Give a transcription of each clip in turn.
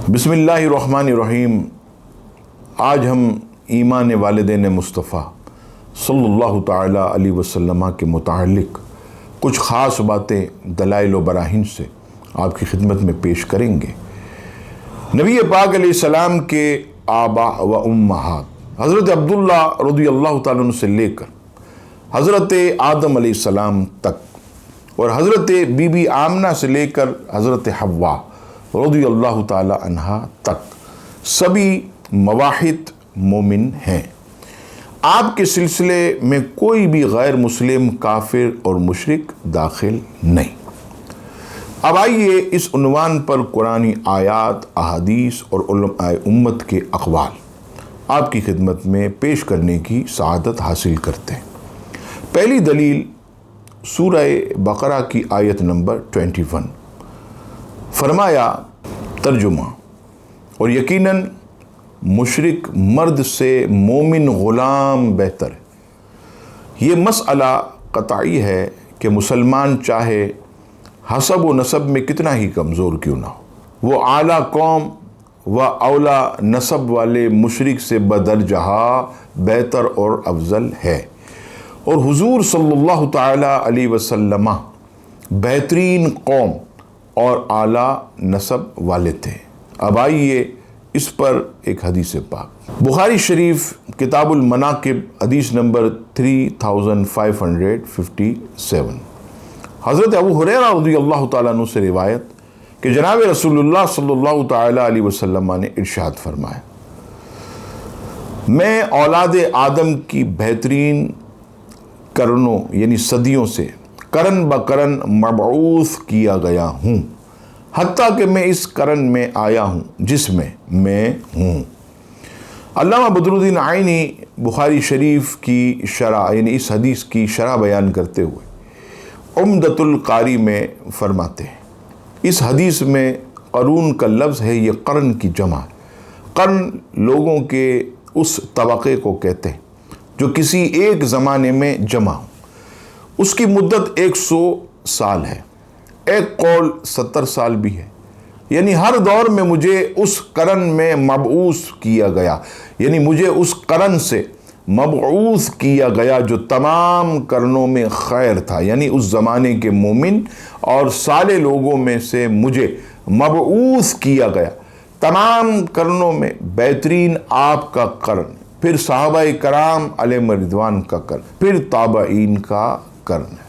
بسم اللہ الرحمن الرحیم۔ آج ہم ایمان والدین مصطفیٰ صلی اللہ تعالی علیہ وسلم کے متعلق کچھ خاص باتیں دلائل و براہین سے آپ کی خدمت میں پیش کریں گے۔ نبی پاک علیہ السلام کے آبا و امہات حضرت عبداللہ رضی اللہ تعالیٰ عنہ سے لے کر حضرت آدم علیہ السلام تک اور حضرت بی بی آمنہ سے لے کر حضرت حوا رضی اللہ تعالی عنہا تک سبھی مواحد مومن ہیں۔ آپ کے سلسلے میں کوئی بھی غیر مسلم کافر اور مشرک داخل نہیں۔ اب آئیے اس عنوان پر قرآنی آیات، احادیث اور علماء امت کے اقوال آپ کی خدمت میں پیش کرنے کی سعادت حاصل کرتے ہیں۔ پہلی دلیل سورہ بقرہ کی آیت نمبر 21۔ فرمایا ترجمہ، اور یقیناً مشرک مرد سے مومن غلام بہتر ہے۔ یہ مسئلہ قطعی ہے کہ مسلمان چاہے حسب و نسب میں کتنا ہی کمزور کیوں نہ ہو، وہ اعلیٰ قوم و اولا نسب والے مشرک سے بدرجہ بہتر اور افضل ہے، اور حضور صلی اللہ تعالی علیہ وسلم بہترین قوم اور اعلیٰ نسب والے تھے۔ اب آئیے اس پر ایک حدیث پاک، بخاری شریف کتاب المناقب حدیث نمبر 3557، حضرت ابو ہریرہ رضی اللہ تعالیٰ عنہ سے روایت کہ جناب رسول اللہ صلی اللہ تعالیٰ علیہ وسلم نے ارشاد فرمایا، میں اولاد آدم کی بہترین قرنوں یعنی صدیوں سے قرن بقرن مبعوث کیا گیا ہوں، حتیٰ کہ میں اس قرن میں آیا ہوں جس میں ہوں۔ علامہ بدر الدین عینی بخاری شریف کی شرح یعنی اس حدیث کی شرح بیان کرتے ہوئے عمدۃ القاری میں فرماتے ہیں، اس حدیث میں قرون کا لفظ ہے، یہ قرن کی جمع ہے۔ قرن لوگوں کے اس طبقے کو کہتے ہیں جو کسی ایک زمانے میں جمع ہو، اس کی مدت 100 سال ہے، ایک قول 70 سال بھی ہے، یعنی ہر دور میں مجھے اس قرن میں مبعوث کیا گیا، یعنی مجھے اس قرن سے مبعوث کیا گیا جو تمام قرنوں میں خیر تھا، یعنی اس زمانے کے مومن اور صالح لوگوں میں سے مجھے مبعوث کیا گیا، تمام قرنوں میں بہترین آپ کا قرن، پھر صحابہ کرام علیہم رضوان کا قرن، پھر تابعین کا قرن ہے۔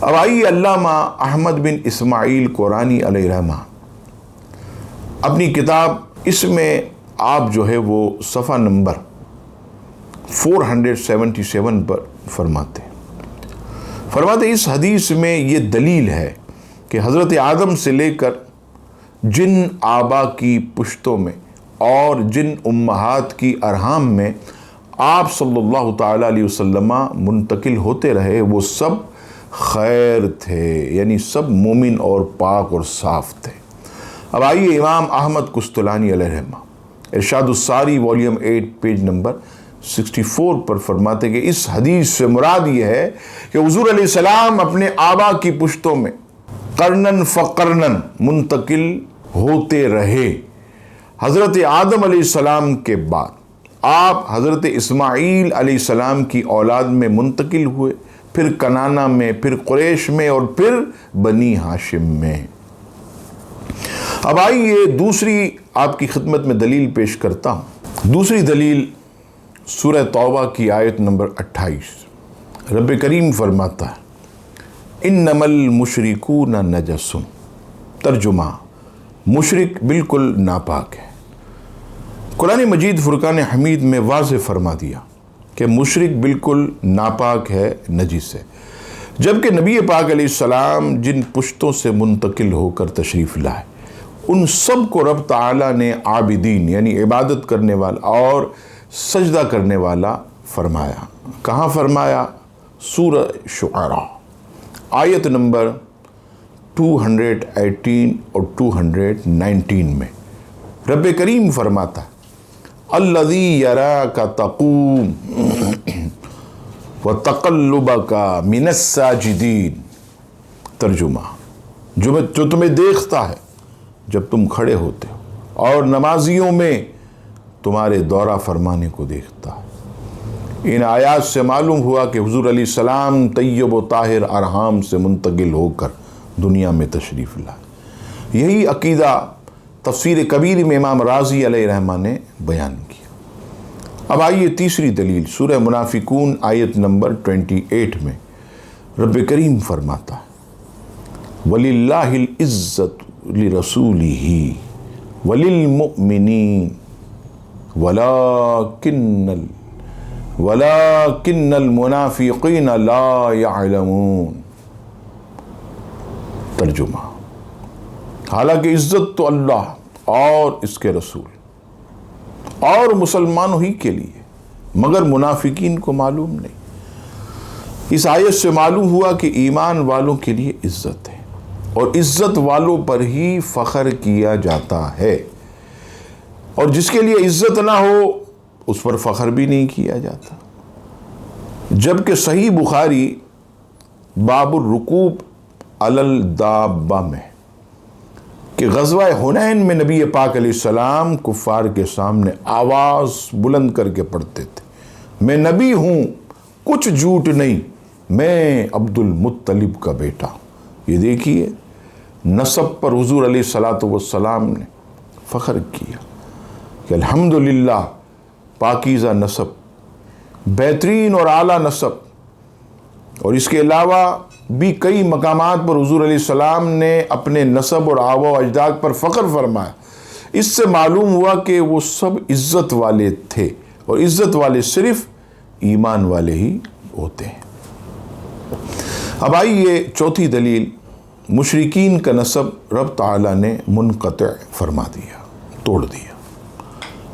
اب آئیے علامہ احمد بن اسماعیل قرانی علیہ رحمہ اپنی کتاب، اس میں آپ جو ہے وہ صفحہ نمبر 477 پر فرماتے اس حدیث میں یہ دلیل ہے کہ حضرت آدم سے لے کر جن آبا کی پشتوں میں اور جن امہات کی ارحام میں آپ صلی اللہ تعالیٰ علیہ وسلم منتقل ہوتے رہے، وہ سب خیر تھے، یعنی سب مومن اور پاک اور صاف تھے۔ اب آئیے امام احمد قسطلانی علیہ رحمہ ارشاد الساری والیوم 8 پیج نمبر 64 پر فرماتے کہ اس حدیث سے مراد یہ ہے کہ حضور علیہ السلام اپنے آبا کی پشتوں میں قرنن فقرنن منتقل ہوتے رہے۔ حضرت آدم علیہ السلام کے بعد آپ حضرت اسماعیل علیہ السلام کی اولاد میں منتقل ہوئے، پھر کنانہ میں، پھر قریش میں، اور پھر بنی ہاشم میں۔ اب آئیے دوسری آپ کی خدمت میں دلیل پیش کرتا ہوں۔ دوسری دلیل سورہ توبہ کی آیت نمبر 28، رب کریم فرماتا ہے انما المشرکون نجس، ترجمہ مشرک بالکل ناپاک ہے۔ قرآن مجید فرقان حمید میں واضح فرما دیا کہ مشرک بالکل ناپاک ہے، نجس ہے، جبکہ نبی پاک علیہ السلام جن پشتوں سے منتقل ہو کر تشریف لائے ان سب کو رب تعالیٰ نے عابدین یعنی عبادت کرنے والا اور سجدہ کرنے والا فرمایا۔ کہاں فرمایا؟ سورہ شعراء آیت نمبر 218 اور 219 میں رب کریم فرماتا ہے الذی یراک تقوم وتقلبک من الساجدین، ترجمہ جو تمہیں دیکھتا ہے جب تم کھڑے ہوتے ہو اور نمازیوں میں تمہارے دورہ فرمانے کو دیکھتا ہے۔ ان آیات سے معلوم ہوا کہ حضور علیہ السلام طیب و طاہر ارحام سے منتقل ہو کر دنیا میں تشریف لائے۔ یہی عقیدہ تفسیر کبیر میں امام رازی علیہ رحمہ نے بیان کیا۔ اب آئیے تیسری دلیل، سورہ منافقون آیت نمبر 28 میں رب کریم فرماتا ہے وَلِلَّهِ الْعِزَّةُ لِرَسُولِهِ وَلِلْمُؤْمِنِينَ وَلَكِنَّ الْمُنَافِقِينَ لَا يَعْلَمُونَ۔ ترجمہ، حالانکہ عزت تو اللہ اور اس کے رسول اور مسلمانوں ہی کے لیے، مگر منافقین کو معلوم نہیں۔ اس آیت سے معلوم ہوا کہ ایمان والوں کے لیے عزت ہے، اور عزت والوں پر ہی فخر کیا جاتا ہے، اور جس کے لیے عزت نہ ہو اس پر فخر بھی نہیں کیا جاتا۔ جبکہ صحیح بخاری باب الرکوب علی الدابہ میں کہ غزوہ حنین میں نبی پاک علیہ السلام کفار کے سامنے آواز بلند کر کے پڑھتے تھے، میں نبی ہوں، کچھ جھوٹ نہیں، میں عبد المطلب کا بیٹا۔ یہ دیکھیے نسب پر حضور علیہ السلام نے فخر کیا کہ الحمدللہ پاکیزہ نسب، بہترین اور اعلیٰ نسب۔ اور اس کے علاوہ بھی کئی مقامات پر حضور علیہ السلام نے اپنے نسب اور آباء و اجداد پر فخر فرمایا۔ اس سے معلوم ہوا کہ وہ سب عزت والے تھے، اور عزت والے صرف ایمان والے ہی ہوتے ہیں۔ اب آئیے چوتھی دلیل، مشرکین کا نسب رب تعالیٰ نے منقطع فرما دیا، توڑ دیا۔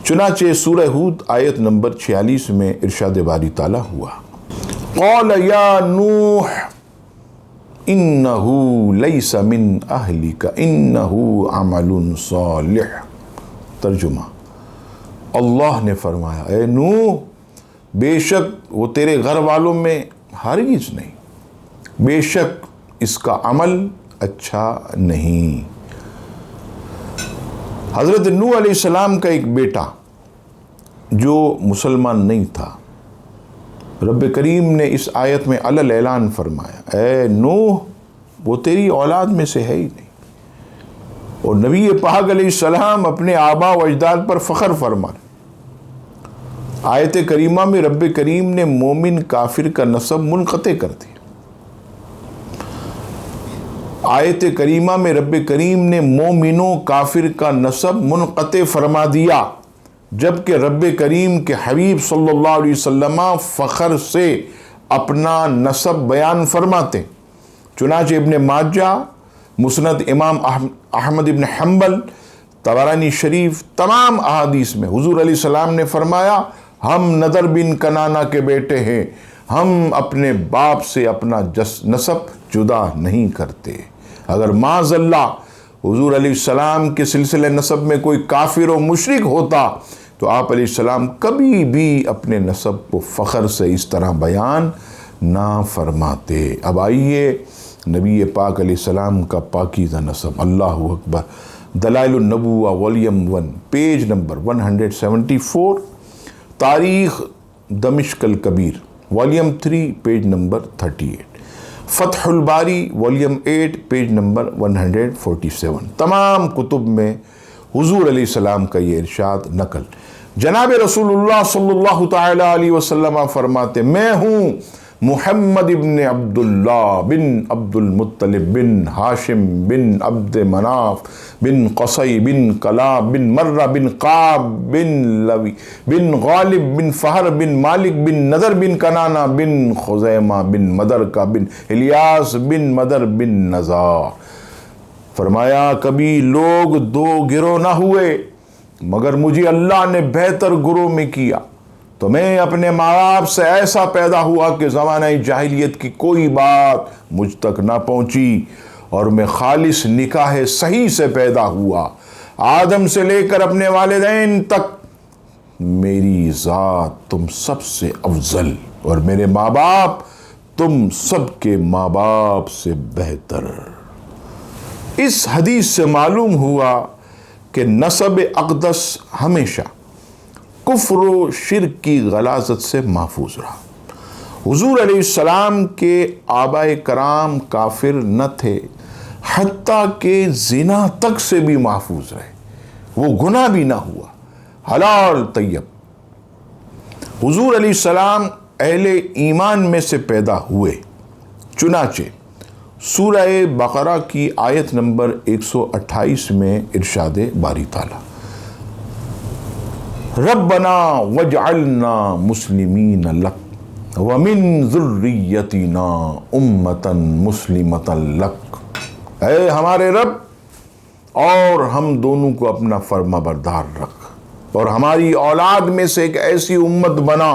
چنانچہ سورہ ہود آیت نمبر 46 میں ارشاد باری تعالیٰ ہوا قال یا نوح انہو لیس من اہلک انہو عمل صالح۔ ترجمہ، اللہ نے فرمایا اے نوح، بے شک وہ تیرے گھر والوں میں ہرگز نہیں، بے شک اس کا عمل اچھا نہیں۔ حضرت نوح علیہ السلام کا ایک بیٹا جو مسلمان نہیں تھا، رب کریم نے اس آیت میں علل اعلان فرمایا اے نوح، وہ تیری اولاد میں سے ہے ہی نہیں۔ اور نبی پاک علیہ السلام اپنے آباء و اجداد پر فخر فرما رہے۔ آیت کریمہ میں رب کریم نے مومن کافر کا نسب منقطع کر دیا۔ آیت کریمہ میں رب کریم نے مومنوں کافر کا نسب منقطع فرما دیا، جبکہ رب کریم کے حبیب صلی اللہ علیہ وسلم فخر سے اپنا نسب بیان فرماتے۔ چنانچہ ابن ماجہ، مسند امام احمد ابن حنبل، طبرانی شریف، تمام احادیث میں حضور علیہ السلام نے فرمایا ہم نضر بن کنانہ کے بیٹے ہیں، ہم اپنے باپ سے اپنا نسب جدا نہیں کرتے۔ اگر معاذ اللہ حضور علیہ السلام کے سلسلہ نسب میں کوئی کافر و مشرک ہوتا تو آپ علیہ السلام کبھی بھی اپنے نسب کو فخر سے اس طرح بیان نہ فرماتے۔ اب آئیے نبی پاک علیہ السلام کا پاکیزہ نسب، اللہ اکبر، دلائل النبوہ والیوم 1 پیج نمبر 174، تاریخ دمشق الکبیر والیوم 3 پیج نمبر 38، فتح الباری والیوم 8 پیج نمبر 147، تمام کتب میں حضور علیہ السلام کا یہ ارشاد نقل۔ جناب رسول اللہ صلی اللہ تعالی علیہ وسلم فرماتے میں ہوں محمد بن عبداللہ بن عبد المطلب بن ہاشم بن عبد مناف بن قصی بن کلاب بن مرہ بن قعب بن لوی بن غالب بن فہر بن مالک بن نضر بن کنانہ بن خزیمہ بن مدرکہ بن الیاس بن مدر بن نزار۔ فرمایا کبھی لوگ دو گروہ نہ ہوئے مگر مجھے اللہ نے بہتر گروہ میں کیا، تو میں اپنے ماں باپ سے ایسا پیدا ہوا کہ زمانہ جاہلیت کی کوئی بات مجھ تک نہ پہنچی، اور میں خالص نکاح صحیح سے پیدا ہوا۔ آدم سے لے کر اپنے والدین تک میری ذات تم سب سے افضل، اور میرے ماں باپ تم سب کے ماں باپ سے بہتر۔ اس حدیث سے معلوم ہوا کہ نسب اقدس ہمیشہ کفر و شرک کی غلاظت سے محفوظ رہا۔ حضور علیہ السلام کے آبائے کرام کافر نہ تھے، حتیٰ کہ زنا تک سے بھی محفوظ رہے، وہ گناہ بھی نہ ہوا، حلال طیب۔ حضور علیہ السلام اہل ایمان میں سے پیدا ہوئے، چنانچہ سورہ بقرہ کی آیت نمبر 128 میں ارشاد باری تعالی، ربنا وجعلنا مسلمین لک ومن ذریتنا امتا مسلمتا لک، اے ہمارے رب، اور ہم دونوں کو اپنا فرما بردار رکھ، اور ہماری اولاد میں سے ایک ایسی امت بنا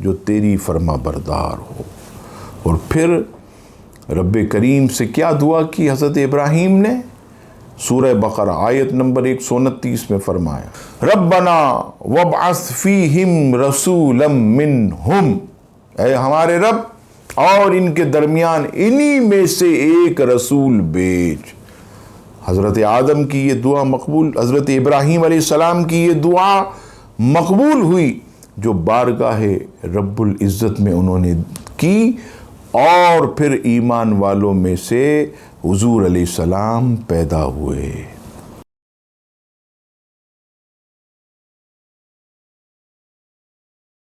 جو تیری فرما بردار ہو۔ اور پھر رب کریم سے کیا دعا کی حضرت ابراہیم نے؟ سورہ بقرہ آیت نمبر 129 میں فرمایا، ربنا وابعث فیہم رسولا منہم، اے ہمارے رب، اور ان کے درمیان انہی میں سے ایک رسول بھیج۔ حضرت آدم کی یہ دعا مقبول، حضرت ابراہیم علیہ السلام کی یہ دعا مقبول ہوئی جو بارگاہ رب العزت میں انہوں نے کی، اور پھر ایمان والوں میں سے حضور علیہ السلام پیدا ہوئے۔